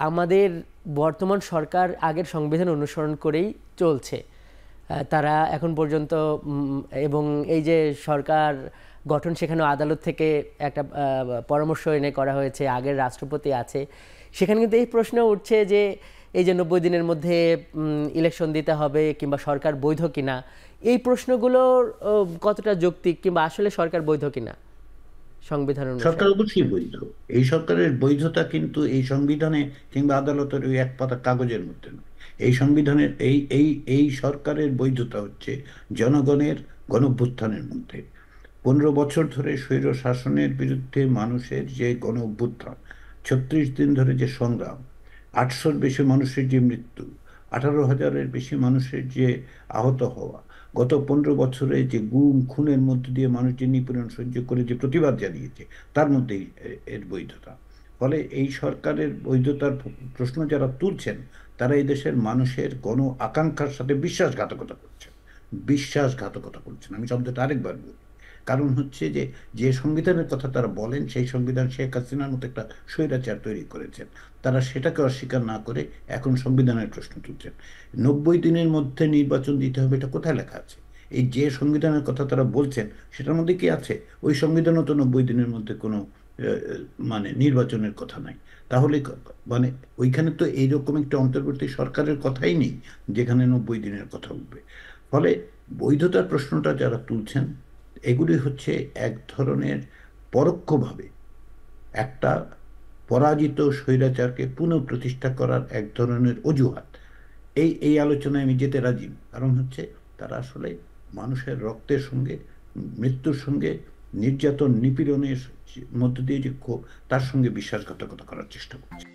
আমাদের বর্তমান সরকার আগের সংবিধান অনুসরণ করেই চলছে। তারা এখন পর্যন্ত এবং এই যে সরকার গঠন, সেখানেও আদালত থেকে একটা পরামর্শ এনে করা হয়েছে, আগের রাষ্ট্রপতি আছে, সেখানে কিন্তু এই প্রশ্ন উঠছে যে এই যে 90 দিনের মধ্যে ইলেকশন দিতে হবে কিংবা সরকার বৈধ কিনা, এই প্রশ্নগুলোর কতটা যৌক্তিক কিংবা আসলে সরকার বৈধ কিনা সংবিধান সরকার অনুসারে। অবশ্যই বৈধ। এই সরকারের বৈধতা কিন্তু এই সংবিধানে কিংবা আদালতের ওই এক পাতা কাগজের মধ্যে নয়। এই সংবিধানের এই সরকারের বৈধতা হচ্ছে জনগণের গণঅভ্যুত্থানের মধ্যে। 15 বছর ধরে স্বৈর শাসনের বিরুদ্ধে মানুষের যে গণ অভ্যুত্থান, 36 দিন ধরে যে সংগ্রাম, 800-র বেশি মানুষের যে মৃত্যু, 18,000-এর বেশি মানুষের যে আহত হওয়া, গত 15 বছরে যে গুম খুনের মধ্য দিয়ে মানুষ যে নিপীড়ন সহ্য করে যে প্রতিবাদ জানিয়েছে, তার মধ্যেই এর বৈধতা। ফলে এই সরকারের বৈধতার প্রশ্ন যারা তুলছেন, তারা এই দেশের মানুষের গণ আকাঙ্ক্ষার সাথে বিশ্বাসঘাতকতা করছেন। বিশ্বাসঘাতকতা করছেন, আমি শব্দটা আরেকবার বলি। কারণ হচ্ছে যে যে সংবিধানের কথা তারা বলেন, সেই সংবিধান শেখ হাসিনার মতো একটা স্বৈরাচার তৈরি করেছেন। তারা সেটাকে অস্বীকার না করে এখন সংবিধানের প্রশ্ন তুলছেন। 90 দিনের মধ্যে নির্বাচন দিতে হবে, এটা কোথায় লেখা আছে? এই যে সংবিধানের কথা তারা বলছেন, সেটার মধ্যে কি আছে? ওই সংবিধানও তো 90 দিনের মধ্যে কোনো মানে নির্বাচনের কথা নাই। তাহলে মানে ওইখানে তো এইরকম একটা অন্তর্বর্তী সরকারের কথাই নেই যেখানে 90 দিনের কথা উঠবে। ফলে বৈধতার প্রশ্নটা যারা তুলছেন, এগুলি হচ্ছে এক ধরনের পরোক্ষভাবে একটা পরাজিত স্বৈরাচারকে পুনঃপ্রতিষ্ঠা করার এক ধরনের অজুহাত। এই আলোচনায় আমি যেতে রাজি না। কারণ হচ্ছে তারা আসলে মানুষের রক্তের সঙ্গে, মৃত্যুর সঙ্গে, নির্যাতন নিপীড়নের মধ্য দিয়ে যে ক্ষোভ, তার সঙ্গে বিশ্বাসঘাতকতা করার চেষ্টা করছে।